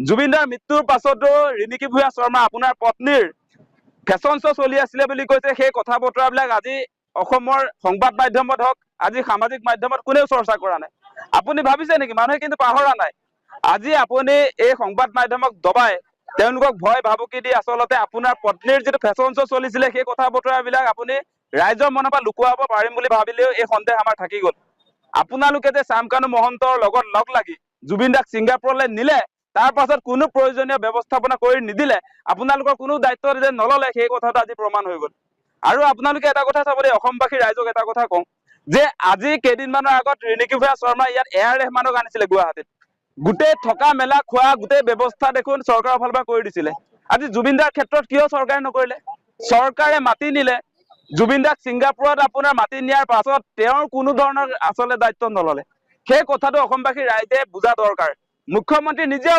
জুবিনদাৰ মৃত্যুৰ পাছতো ৰিণিকী ভূঞা শৰ্মা আপোনাৰ পত্নীৰ ফেশ্বন শ্ব' চলি আছিলে বুলি কৈছে। সেই কথা বতৰাবিলাক আজি অসমৰ সংবাদ মাধ্যমত হওক, আজি সামাজিক মাধ্যমত কোনেও চৰ্চা কৰা নাই। আপুনি ভাবিছে নেকি? মানুহে কিন্তু পাহৰা নাই। আজি আপুনি এই সংবাদ মাধ্যমক দবাই তেওঁলোকক ভয় ভাবুকি দি আচলতে আপোনাৰ পত্নীৰ যিটো ফেশ্বন শ্ব' চলিছিলে সেই কথা বতৰাবিলাক আপুনি ৰাইজৰ মনৰ পৰা লুকুৱাব পাৰিম বুলি ভাবিলেও এই সন্দেহ আমাৰ থাকি গ'ল। আপোনালোকে যে চামকানু মহন্তৰ লগত লগ লাগি জুবিন দাক ছিংগাপুৰলৈ নিলে, তাৰ পাছত কোনো প্ৰয়োজনীয় ব্যৱস্থাপনা কৰি নিদিলে, আপোনালোকৰ কোনো দায়িত্ব যে নললে, সেই কথাটো আজি প্ৰমাণ হৈ গ'ল। আৰু আপোনালোকে এটা কথা চাব দেই, অসমবাসী ৰাইজক এটা কথা কওঁ যে আজি কেইদিনমানৰ আগত ৰিণিকী ভূঞা শৰ্মা ইয়াত এয়াৰ ৰেহমানক আনিছিলে গুৱাহাটীত। গোটেই থকা মেলা খোৱা গোটেই ব্যৱস্থা দেখোন চৰকাৰৰ ফালৰ পৰা কৰি দিছিলে। আজি জুবিনদাৰ ক্ষেত্ৰত কিয় চৰকাৰে নকৰিলে? চৰকাৰে মাতি নিলে, জুবিন দাক ছিংগাপুৰত আপোনাৰ মাতি নিয়াৰ পাছত তেওঁৰ কোনো ধৰণৰ আচলতে দায়িত্ব নললে। সেই কথাটো অসমবাসী ৰাইজে বুজা দৰকাৰ। মুখ্যমন্ত্ৰী নিজে